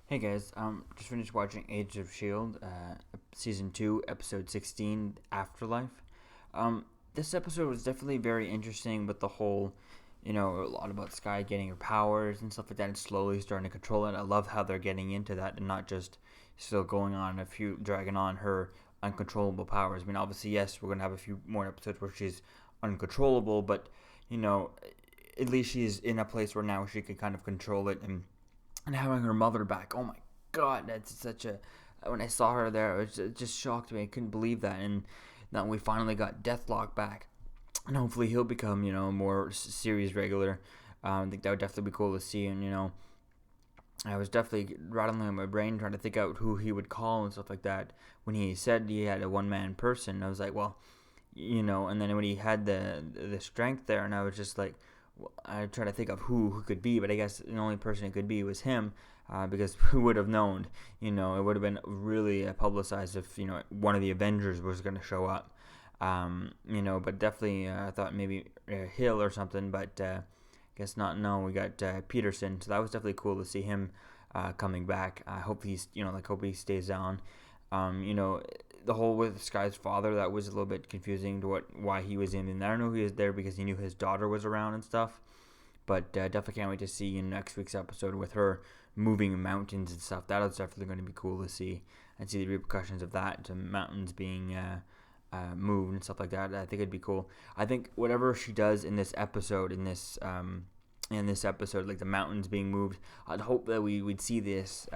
Hey guys, just finished watching Age of S.H.I.E.L.D, season 2, episode 16, Afterlife. This episode was definitely very interesting with the whole, a lot about S.H.I.E.L.D getting her powers and stuff like that and slowly starting to control it. I love how they're getting into that and not just still going on dragging on her uncontrollable powers. I mean, obviously, yes, we're going to have a few more episodes where she's uncontrollable, but, you know, at least she's in a place where now she can kind of control it and having her mother back. Oh my god, that's such a. When I saw her there, it just shocked me. I couldn't believe that. And now we finally got Deathlock back, and hopefully he'll become a more series regular. I think that would definitely be cool to see. And I was definitely rattling in my brain trying to think out who he would call and stuff like that. When he said he had a one man person, I was like, well, and then when he had the strength there, and I was just like, I tried to think of who could be, but I guess the only person it could be was him, because who would have known? It would have been really publicized if one of the Avengers was going to show up. But definitely I thought maybe Hill or something, but guess not. No, we got Peterson, so that was definitely cool to see him coming back. I hope hope he stays on. The whole with Sky's father, that was a little bit confusing to why he was in. And I don't know if he was there because he knew his daughter was around and stuff. But definitely can't wait to see in next week's episode with her moving mountains and stuff. That is definitely going to be cool to see and see the repercussions of that, to mountains being moved and stuff like that. I think it'd be cool. I think whatever she does in this episode, like the mountains being moved, I'd hope that we'd see this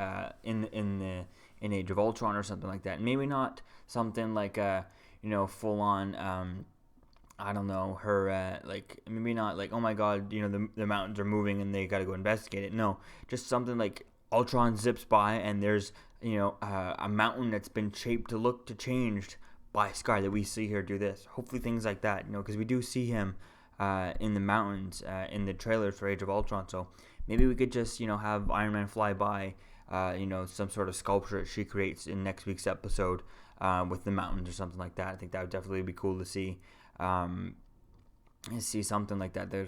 in Age of Ultron or something like that. Maybe not something like full on. I don't know, her like maybe not like, oh my god, the mountains are moving and they got to go investigate it. No, just something like Ultron zips by and there's a mountain that's been shaped to look to changed by Sky that we see her do this. Hopefully things like that, because we do see him in the mountains in the trailers for Age of Ultron. So maybe we could just have Iron Man fly by, some sort of sculpture that she creates in next week's episode with the mountains or something like that. I think that would definitely be cool to see. See something like that. There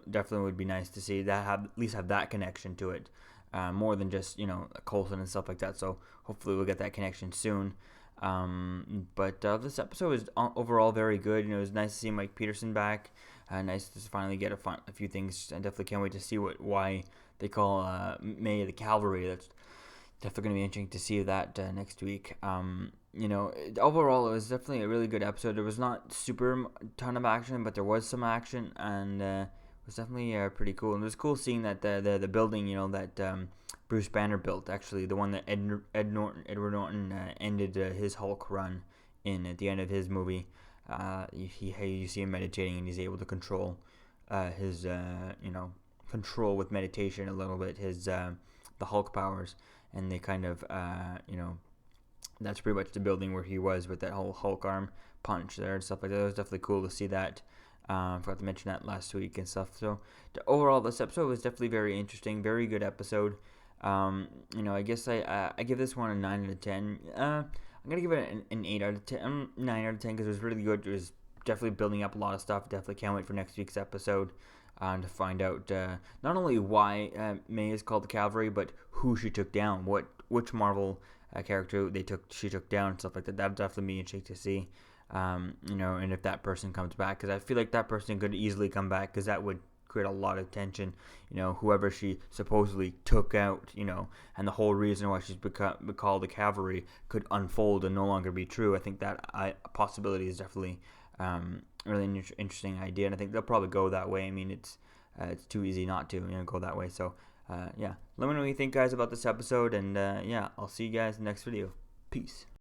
definitely would be nice to see that, at least have that connection to it, more than just Coulson and stuff like that. So hopefully we'll get that connection soon. But this episode was overall very good. It was nice to see Mike Peterson back. Nice to finally get a few things. I definitely can't wait to see why they call May the Cavalry. That's definitely going to be interesting to see that next week. Overall, it was definitely a really good episode. There was not super ton of action, but there was some action, and it was definitely pretty cool. And it was cool seeing that the building, that Bruce Banner built, actually, the one that Edward Norton ended his Hulk run in at the end of his movie. You see him meditating, and he's able to control his, control with meditation a little bit his the Hulk powers, and they kind of, that's pretty much the building where he was with that whole Hulk arm punch there and stuff like that. It was definitely cool to see that. Forgot to mention that last week and stuff. So overall, this episode was definitely very interesting, very good episode. I guess I give this one a 9 out of 10. I'm gonna give it an 8 out of 10, 9 out of 10 because it was really good. It was definitely building up a lot of stuff. Definitely can't wait for next week's episode to find out not only why May is called the Cavalry, but who she took down, which Marvel character she took down and stuff like that. That'd definitely be interesting to see. And if that person comes back, because I feel like that person could easily come back, because that would create a lot of tension. Whoever she supposedly took out, and the whole reason why she's become called the Cavalry could unfold and no longer be true. I think that possibility is definitely really interesting idea, and I think they'll probably go that way. I mean, it's too easy not to go that way. So let me know what you think, guys, about this episode, and I'll see you guys in the next video. Peace.